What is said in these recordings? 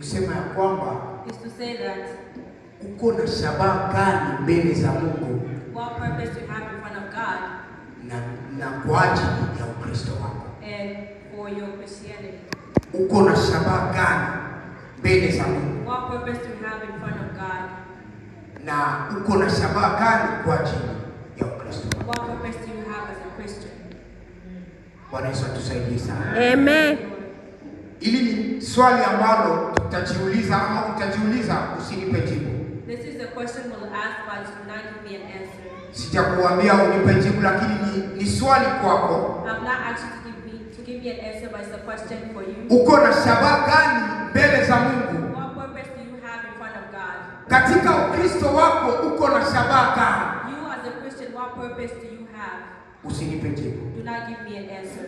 Kusema ya kwamba is to say that uko na shabaha gani mbele za Mungu, what purpose you have in front of God, na kwa ajili ya Ukristo wako, and for your Christianity. Uko na shabaha gani mbele za Mungu, what purpose you have in front of God, na uko na shabaha gani kwa ajili ya Ukristo wako. What purpose do you have as a Christian? Bwana Yesu atusaidie sana. Amen. Ili ni swali ambalo tutajiuliza ama utajiuliza, usinipe jibu. This is the question we'll ask, but you will not give me an answer. Sijakuambia unipe jibu, lakini ni swali kwako. I'm not asking to give me an answer, but it's a question for you. Uko na shabaha gani mbele za Mungu? What purpose do you have in front of God? Katika Ukristo wako uko na shabaha gani? You as a Christian, what purpose do you have? Usinipe jibu. Do not give me an answer.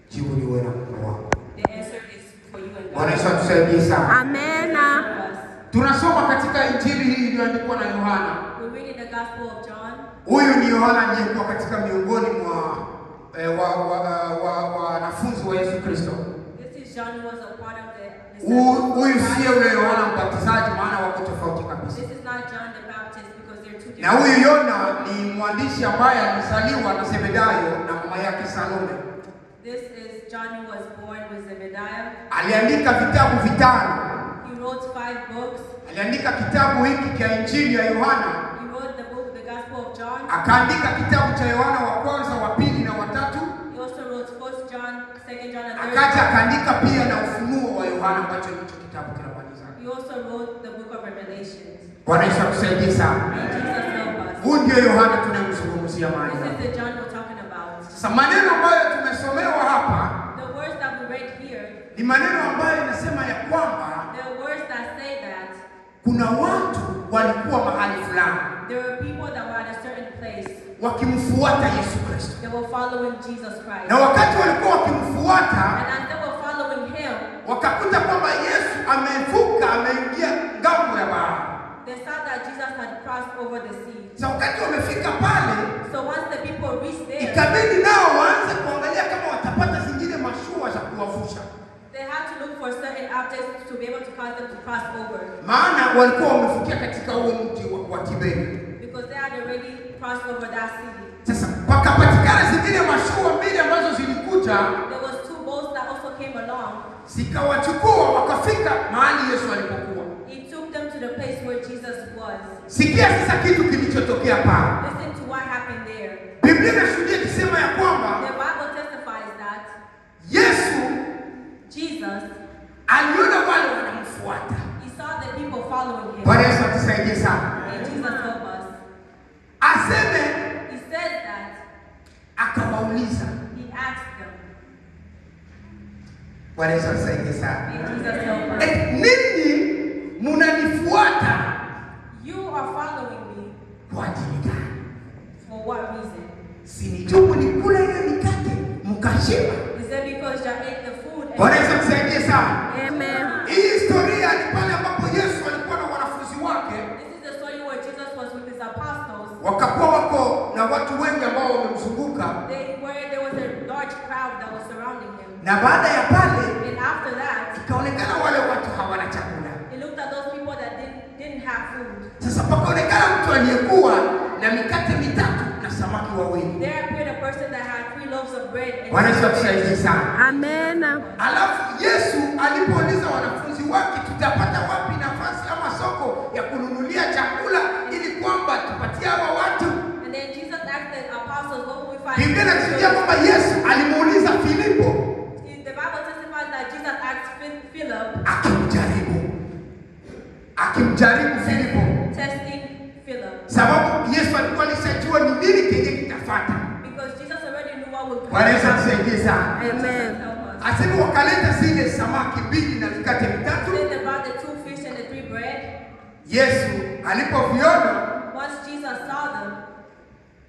Jibu ni wewe na Mungu wako. The answer is for you and God. Bwana Yesu atusaidie sana. Amen. Tunasoma katika Injili hii iliyoandikwa na Yohana. We're reading the Gospel of John. Huyu ni Yohana aliyekuwa katika miongoni mwa wanafunzi wa Yesu Kristo. This is John who was a part of the disciples. Huyu sio yule Yohana Mbatizaji, maana wako tofauti kabisa. This is not John the Baptist because they're two different. Na huyu Yona ni mwandishi ambaye alizaliwa na Zebedayo na mama yake Salome. This is John who was born with Zebediah. Aliandika vitabu vitano. He wrote 5 books. Aliandika kitabu hiki cha Injili ya Yohana. He wrote the book, the Gospel of John. Akaandika kitabu cha Yohana wa kwanza, wa pili na wa tatu. He also wrote 1 John, 2 John, and 3 Akaja akaandika pia na Ufunuo wa Yohana ambacho ndicho kitabu kinamaliza. He also wrote the book of Revelations. Bwana Yesu akusaidie sana. May Jesus help us. Huyu ndio Yohana tunayemzungumzia mahali This is hapa. the John we're talking about. Sasa maneno ambayo tumesomewa hapa The words that we read here, ni maneno ambayo inasema ya kwamba the words that say that kuna watu walikuwa mahali fulani there were people that were at a certain place. wakimfuata Yesu Kristo. They were following Jesus Christ. Na wakati walikuwa wakimfuata, And as they were following him, wakakuta kwamba Yesu amevuka, ameingia ngambo ya bahari. they saw that Jesus had crossed over the sea. Sasa wakati wamefika pale, So once the people reached there, ikabidi nao waanze kuangalia kama watapata zingine mashua za kuwavusha. they had to look for certain objects to be able to cause them to cross over. Maana walikuwa wamefikia katika huo mji wa Tiberi. Because they had already crossed over that sea. Sasa pakapatikana zingine mashua mbili ambazo zilikuja, There was 2 boats that also came along. zikawachukua wakafika mahali Yesu alipokuwa. It took them to the place where Jesus was. Sikia sasa kitu kilichotokea pale. Listen to what happened there. Biblia inashuhudia ikisema ya kwamba The Bible testifies that Yesu Jesus, aliona wale wanamfuata. he saw the people following him. Bwana Yesu atusaidie sana. May Jesus help us. Aseme He said that akawauliza. he asked them. Bwana Yesu atusaidie sana. May Jesus help us. Ninyi mnanifuata You are following me kwa ajili gani? for what reason? Si ni tu mlikula ile mikate mkashiba? Is it because you ate the food? Bwana Yesu atusaidie sana. Amen. Hii historia ni pale ambapo Yesu alikuwa na wanafunzi wake, This is the story where Jesus was with his apostles. wakakuwa wako na watu wengi ambao wamemzunguka, Where there was a large crowd that was surrounding him. na baada ya pale And after that, ikaonekana wale watu hawana chakula. he looked at those people that didn't have food. Sasa pakaonekana mtu aliyekuwa na mikate mitatu na samaki wawili. There appeared a person that had 3 loaves of bread and Bwana Yesu 2 fish. atusaidie sana. Amen. Alafu Yesu alipouliza wanafunzi wake, tutapata wapi nafasi ama soko ya kununulia chakula ili kwamba tupatie hawa watu? And then Jesus asked the apostles, what will we find? Biblia inashuhudia kwamba Yesu alimuuliza Filipo, The Bible testifies that Jesus asked Philip, akimjaribu Filipo, testing Philip. sababu Yesu alikuwa alishajua ni nini kenye kitafuata. Because Jesus already knew what would Bwana Yesu atusaidie sana. Amen. Asema wakaleta zile samaki mbili na mikate mitatu. Then they brought the 2 fish and the 3 bread. Yesu alipoviona Once Jesus saw them,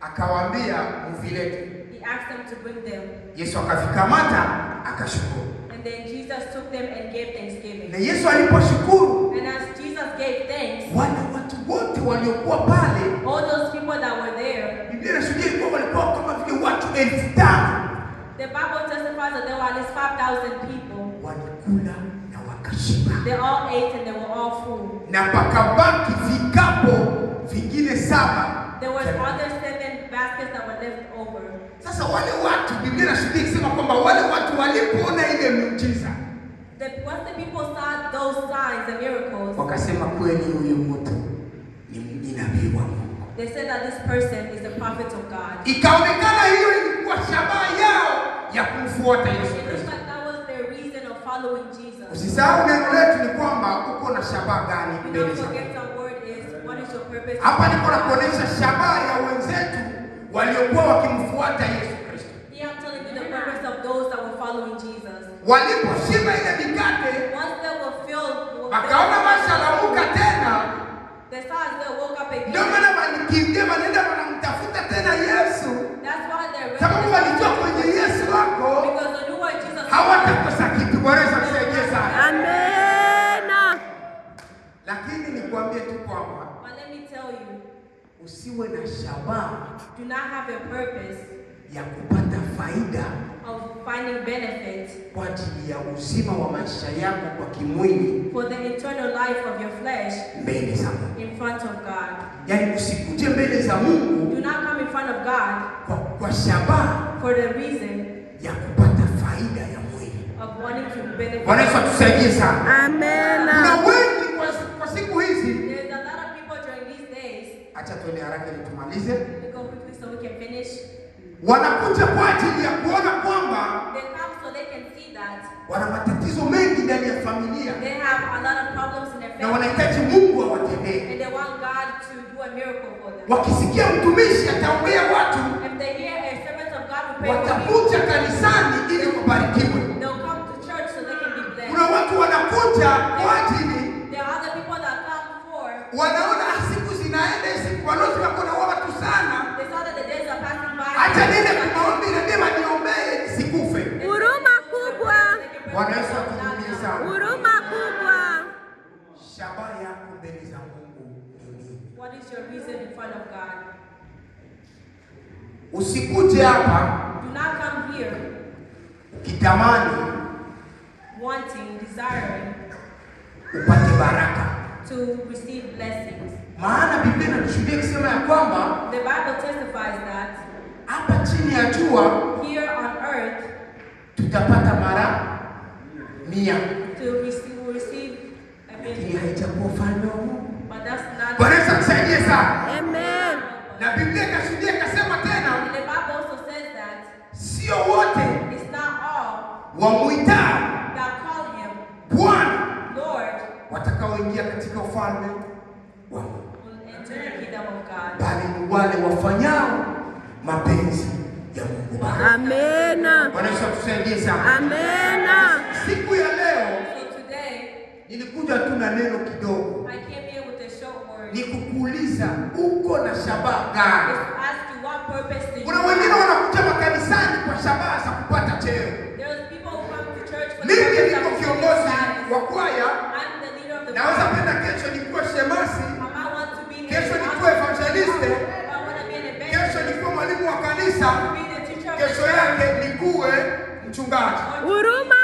akawaambia mvilete. he asked them to bring them. Yesu akavikamata akashukuru. And then Jesus took them and gave thanksgiving. Na Yesu aliposhukuru, And as Jesus gave thanks, wale watu wote waliokuwa pale, all those people that were there, Biblia inashuhudia ilikuwa walikuwa kama vile watu 5,000. the Bible testifies that there were at least 5,000 people. Walikula na wakashiba. They all ate and they were all full. Na pakabaki vikapo vingine 7. There was other 7 baskets that were left over. Sasa wale watu, Biblia inashuhudia ikisema kwamba wale watu walipoona ile miujiza, Once the people saw those signs and miracles, wakasema kweli huyu mtu ni nabii wa Mungu. they said that this person is the prophet of God. Ikaonekana hiyo ilikuwa shabaha yao ya kumfuata Yesu It Kristo. looked like that was their reason of following Jesus. Usisahau neno letu ni kwamba uko na shabaha gani We mbele don't zako. forget our word is, what is your purpose? Hapa niko na kuonesha shabaha ya wenzetu waliokuwa wakimfuata Yesu Kristo. Here I'm telling you the purpose of those that were following Jesus. Waliposhiba ile mikate, Once they were filled, wakaona mashalamuka tena. they saw as they woke up again. Ndio maana walikimbia wanaenda wanamtafuta tena Yesu. That's why they're Sababu walijua kwenye Yesu wako because they knew what Jesus hawatakosa kitu. Bwana asifiwe sana. Amen. Lakini nikwambie tu kwamba But let me tell you, usiwe na shabaha do not have a purpose ya kupata faida of finding benefit kwa ajili ya uzima wa maisha yako kwa kimwili for the eternal life of your flesh mbele za Mungu. in front of God. Yaani usikuje mbele za Mungu Do not come in front of God kwa shabaha for the reason ya kupata faida ya mwili. of wanting to benefit. Bwana Yesu atusaidie sana. Amen. Na wengi kwa siku hizi, There's a lot of people during these days, acha tuende haraka ili tumalize, we go quickly so we can finish. wanakuja kwa ajili ya kuona kwamba They come so they can see that wana matatizo mengi ndani ya familia they have a lot of problems in their na family wanahitaji Mungu awatendee. and they want God to do a miracle for them. Wakisikia mtumishi ataombea watu, If they hear a servant of God who pray for you, watakuja kanisani ili wabarikiwe. they'll come to church so they can be Kuna blessed. watu wanakuja kwa ajili, There are other people that come for, wanaona siku zinaenda, siku balozi wako na watu sana, they saw that the days are passing by. acha niende kumaombi na ndiye waniombee sikufe. Huruma kubwa. Bwana Yesu atuhurumie sana. Huruma kubwa. Shabaha yako mbele za Mungu ni nini? What is your reason in front of God? Usikuje hapa Do not come here ukitamani wanting, desiring upate baraka. to receive blessings. Maana Biblia inatushuhudia kusema ya kwamba The Bible testifies that hapa chini ya jua here on earth tutapata mara 100. to receive Lakini haijakuwa ufalme wa Mungu. but that's not. Bwana Yesu atusaidie sana. Amen. Na Biblia ikashuhudia ikasema tena, And the Bible also says that sio wote it's not all wamuitao that call him Bwana Lord watakaoingia katika ufalme wa Mungu, will enter the kingdom of God. bali ni wale wafanyao mapenzi ya Mungu Baba. Amen. Bwana Yesu atusaidie sana. Amen. Siku ya leo So today, nilikuja tu na neno kidogo, I came here with a short word. ni kukuuliza uko na shabaha gani? Just ask you what purpose do you Kuna wengine have? wanakuja makanisani kwa shabaha za kupata cheo. There's people who come to church for the Mimi purpose niko of kiongozi status. wa kwaya, I'm the leader of the naweza choir. penda kesho nikuwe shemasi, I might want to be kesho an nikuwe evangeliste, I want to be an kesho evangelist. nikuwe mwalimu wa kanisa, To be the teacher of the kesho church. yake nikuwe mchungaji. Huruma.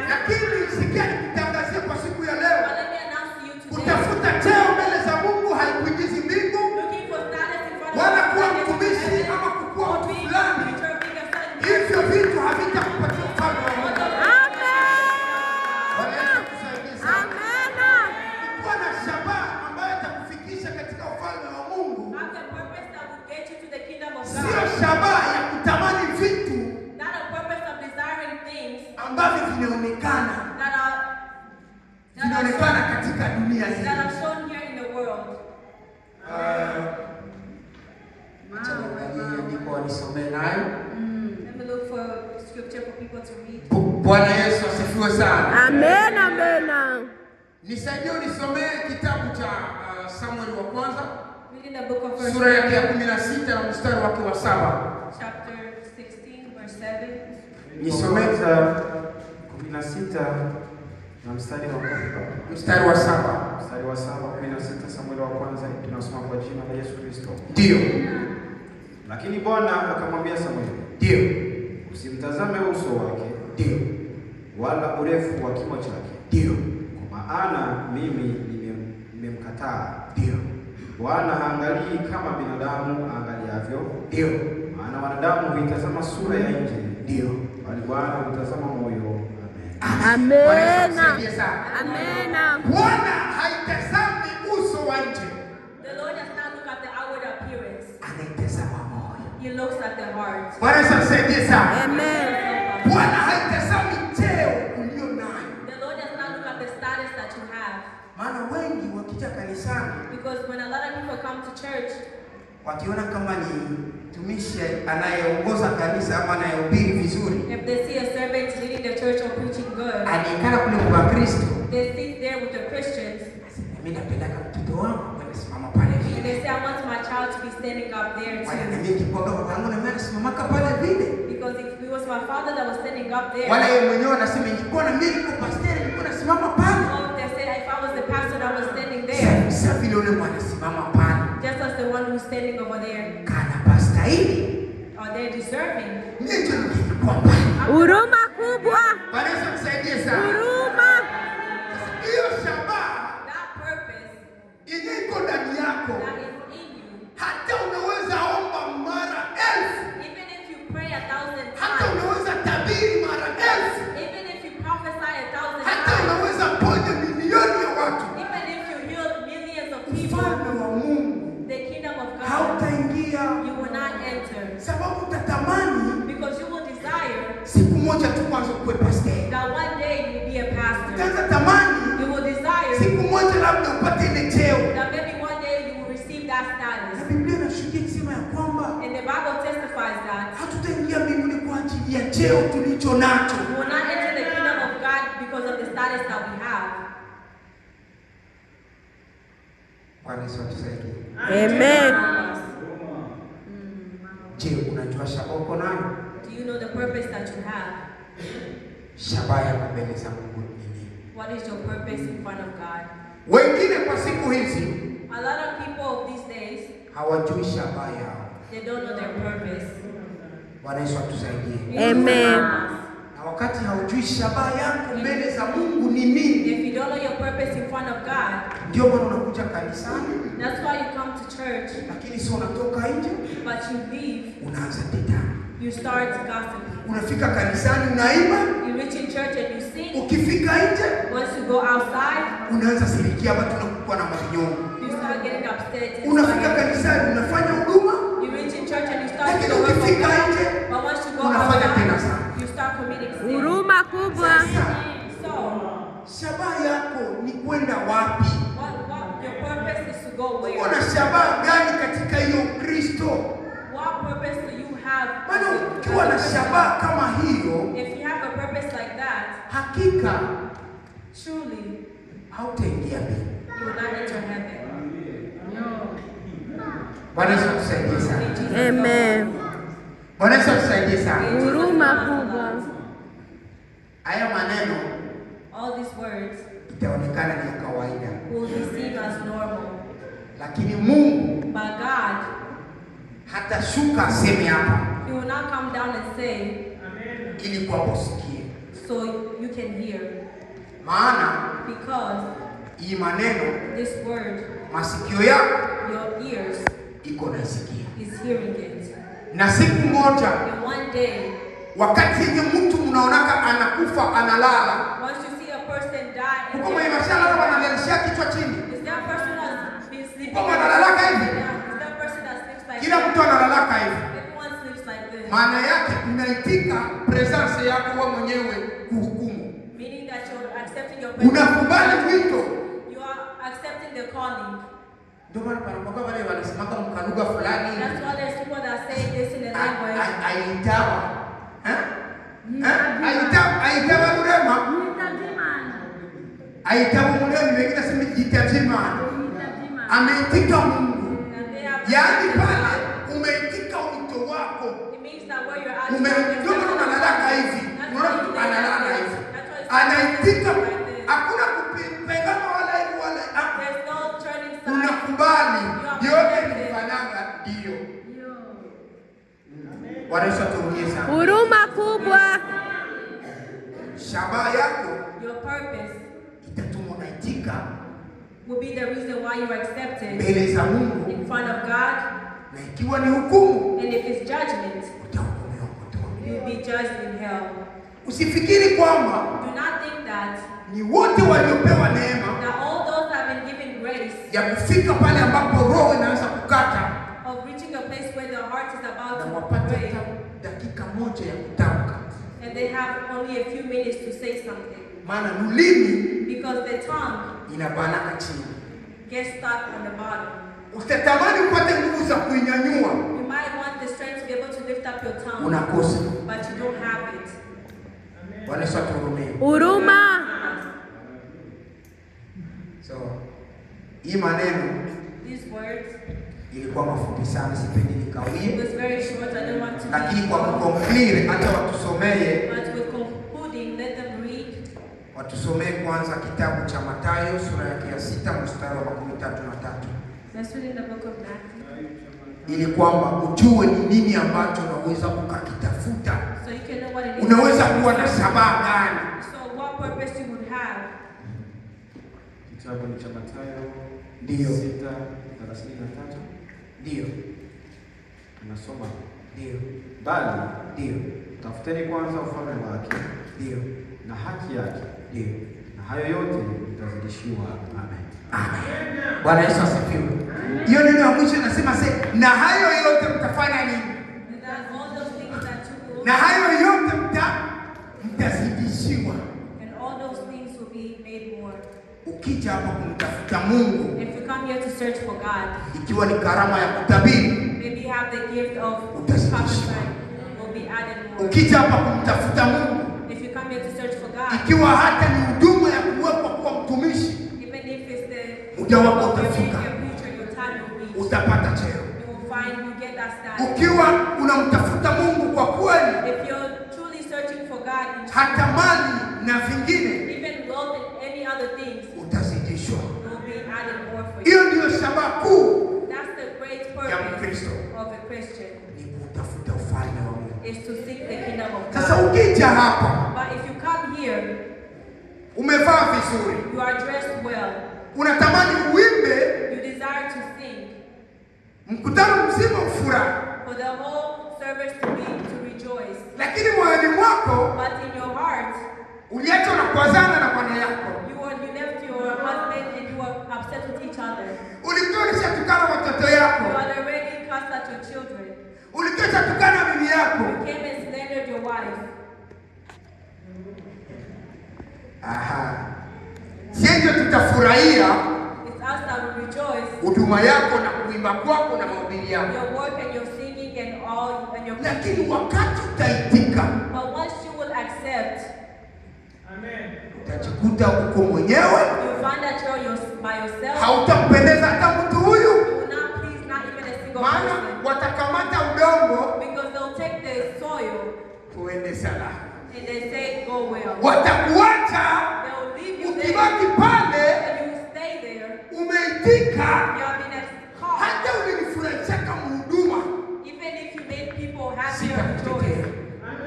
Lakini sikia nikutangazia kwa siku ya But leo, let me announce to you today. kutafuta cheo mbele za Mungu haikuingizi mbingu, Looking for status in front of wala God kuwa is mtumishi heaven, ama kukuwa or mtu being a fulani. preacher, being a son. Hivyo vitu havitakupatia ufalme wa Mungu. Bwana Yesu Amen. atusaidie sana. Amen. Kuwa na shabaha ambayo itakufikisha katika ufalme wa Mungu, Have a purpose that will get you to the kingdom of sio God. shabaha ya kutamani vitu Not a purpose of desiring things ambavyo vinaonekana katika dunia hii. that are shown here in the world. Acha niangalie andiko wanisomee nayo. Let me look for scripture for people to read. Bwana Yesu asifiwe sana. Amen. Amen. Nisaidie unisomee kitabu cha Samueli wa kwanza Reading the book of 1 sura yake ya Samuel, 16 na mstari wake wa 7. chapter 16, verse 7. Nisomee 16 na mstari wa mstari wa 7. mstari wa 7. 16 Samueli wa kwanza, tunasoma kwa jina la Yesu Kristo. Ndio. Lakini Bwana akamwambia Samueli, Ndio. usimtazame uso wake Ndio. wala urefu wa kimo chake, Ndio. maana mimi nimemkataa. Ndio. Bwana haangalii kama binadamu angaliavyo. Ndio. Maana wanadamu huitazama sura ya nje. Ndio. Bali Bwana hutazama moyo. Amen. Amen. Bwana haitazami uso wa nje. The Lord does not look at the outward appearance. Anaitazama moyo. He looks at the heart. Bwana asaidie sana. Amen. Bwana haitazami cheo ulio nayo. The Lord does not look at the status that you have. Maana wengi wakija kanisani, Because when a lot of people come to church, wakiona kama ni mtumishi anayeongoza kanisa ama anayehubiri vizuri, if they see a servant leading the church or preaching good, anaikana kule kwa Kristo, they sit there with the Christians, mimi napeleka mtoto wangu kwenda simama pale and vile. they say, I want my child to be standing up there Wala na too. mimi kipoga babangu na mimi simama pale vile. Because if it was my father that was standing up there, Wala yeye mwenyewe anasema nilikuwa na mimi niko pastor nilikuwa nasimama pale. or if they said if I was the pastor that was standing there, Sasa vile yule mwana simama pale. just as the one who's standing over there, Kana pastahili. are they deserving? Ndio nilikuwa pale. Huruma kubwa. Bwana Yesu msaidie sana. Huruma. Hiyo shabaha That purpose yenye iko ndani yako, that is in you, hata unaweza omba mara 1000, even if you pray 1,000 hata times, unaweza tabiri mara 1000, even if you prophesy 1,000 hata times, unaweza ponya milioni ya watu, even if you heal millions of people, ufalme wa Mungu the kingdom of God, hautaingia, you will not enter. sababu utatamani Because you will desire siku moja tu kwanza kuwe pastor. that one day you will be a pastor. Utaanza tamani You will desire siku moja labda upate ile cheo. that maybe one day you will receive that Na status. Biblia inashuhudia ikisema ya kwamba And the Bible testifies that hatutaingia mbinguni kwa ajili ya cheo tulicho nacho. we will not enter the kingdom of God because of the status that we have. Bwana Yesu atusaidie. Amen. Je, unajua shabaha uko nayo? Do you know the purpose that you have? Shabaha yako mbele za Mungu ni nini? What is your purpose in front of God? Wengine kwa siku hizi A lot of people of these days, hawajui shabaha yao. they don't know their purpose. Bwana Yesu atusaidie. Amen. Na wakati haujui shabaha yako mbele za Mungu ni nini, If you don't know your purpose in front of God, ndio maana unakuja kanisani, that's why you come to church, lakini sio unatoka nje but you leave, unaanza tetani. you start gossiping. Unafika kanisani unaimba, You reach in church and you sing. ukifika nje Once you go outside, unaanza sirikia watu na kuwa na manyongo. you start getting upset. Unafika kanisani unafanya huduma, You reach in church and you start lakini doing the work of ukifika God. nje But once you go unafanya tena outside, sana. you start committing sin. Huruma kubwa. So, Shabaha yako ni kwenda wapi? what your purpose is to go where? Uko na shabaha gani katika hiyo Kristo? What purpose do you have? Maana ukiwa na shabaha kama hiyo, If you have a purpose like that, hakika truly, hautaingia mbinguni. you will not enter heaven. Bwana Yesu atusaidie sana. In Jesus' Amen. name. Bwana Yesu atusaidie sana. Huruma kubwa. Haya maneno All these words itaonekana ni ya kawaida, will be seen as normal. lakini Mungu But God, hatashuka aseme hapa He will not come down and say, ili kwamba usikie. so you can hear. Maana Because hii maneno this word, masikio yako your ears iko nasikia, is hearing it. na siku moja And one day, wakati yenye mtu mnaonaka anakufa analala once you see a person die, and huko mwenye mashalala wanalalishia kichwa chini, is there a person that's been sleeping? Huko wanalalaka hivi. Yeah, is there a person that sleeps like kila this? mtu analalaka hivi. Everyone sleeps like this. Maana yake unaitika presence yako wewe mwenyewe kuhukumu, Meaning that you're accepting your presence. unakubali wito. You are accepting the calling. Ndio maana panapokuwa wale wanasimama mkaluga fulani That's why there's people that say this in the language. aitawa aitawa urema aitawa mulemi, wengine sema jitajima, ameitika Mungu. And they have Yaani pale umeitika wito wako, it means that where you're at, ndio maana unalalaka hivi, unaona mtu analala hivi, anaitika, hakuna kupingana wala hivi wala there's no turning side. unakubali yote nilifanyanga ndio. Bwana Yesu atuhurumie sana. Huruma kubwa. Shabaha yako Your purpose itatuma unaitika. will be the reason why you are accepted mbele za Mungu, in front of God. na ikiwa ni hukumu, And if it's judgment, utahukumiwa motoni. you'll be judged in hell. Usifikiri kwamba Do not think that ni wote waliopewa neema all those that have been given grace ya kufika pale ambapo roho inaanza kukata of reaching a place where the heart is na about to wapate break, dakika moja ya kutamka, and they have only a few minutes to say something. maana ulimi Because the tongue inabanaka chini. gets stuck on the bottom. Utatamani upate nguvu za kuinyanyua, You might want the strength to be able to lift up your tongue, unakosa. but you don't have it. Bwana Yesu atuhurumie. Huruma. So, hii maneno These words, ilikuwa mafupi sana, sipendi it nikawie, was very short. I don't want to lakini be kwa kuconclude, hata watusomee but with concluding, let them read. Watusomee kwanza kitabu cha Mathayo sura yake ya 6 mstari wa 33. Let's read in the book of Matthew, Ili kwamba ujue ni nini ambacho unaweza ukakitafuta. so you can know what it is. Unaweza kuwa na sababu gani? So what purpose you would have. Kitabu ni cha Mathayo Ndio. 6:33. Ndio. Tunasoma, Ndio. bali Ndio. tafuteni kwanza ufalme wake Ndio. na haki yake, Ndio. na hayo yote mtazidishiwa. Amen. Amen. Bwana Yesu asifiwe. Hiyo neno ya mwisho nasema na hayo yote mtafanya nini? And that all those things that you will, Na hayo yote mtazidishiwa. and all those things will be made more. Ukija hapa kumtafuta Mungu, If you come here to search for God, ikiwa ni karama ya kutabiri, maybe you have the gift of Utazidishiwa. prophesying, will be added more. ukija hapa kumtafuta Mungu, If you come here to search for God, ikiwa hata ni huduma ya kuwekwa kuwa mtumishi, even if it's the muda wako of your utafika, future, your time will reach. utapata cheo. You will find you get that status. Ukiwa unamtafuta Mungu kwa kweli, If you're truly searching for God, in hata mali na vingine even wealth and any other things, utazidishwa. will be added more for you. Hiyo ndiyo sababu kuu That's the great ya purpose Mkristo, of a Christian, ni kutafuta ufalme wa Mungu. is to seek the kingdom of Sasa God. ukija hapa But if you come here, umevaa vizuri, you are dressed well, unatamani uimbe, you desire to sing, mkutano mzima ufurahi, for the whole service to rejoice. lakini moyoni mwako But in your heart, uliachwa na kuazana na bwana yako, you left your husband and you are upset with each other. ulikuwa ulishatukana watoto You yako, had already cursed at your children. ulikuwa ulishatukana bibi yako. You came and slandered your wife. Aha, sisi tutafurahia It's us that will rejoice. huduma yako na kuimba kwako na mahubiri yako, Your work and your singing and all and your lakini wakati utaitika, But once you will accept, utajikuta uko mwenyewe, you find that you're by yourself. hautampendeza hata mtu huyu, You will not please not even a single maana person. watakamata udongo Because they'll take the soil tuende salama, and they say, go well. watakuacha They'll leave you there ukibaki pale and you stay there. umeitika. You have been called. Hata ulinifurahisha kama huduma, Even if you made people happy or rejoice,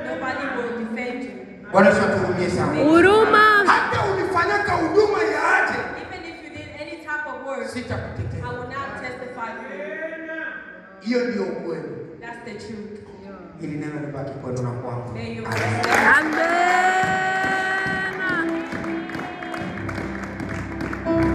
nobody will defend you. Bwana Yesu atuhurumie sana. Huruma. Hata ulifanyaka huduma ya aje, Even if you did any type of work, sitakutetea. I will not testify for you. Hiyo ndio ukweli. That's the truth. Ili neno libaki kwenu na kwangu. May you Amen. rest. Amen.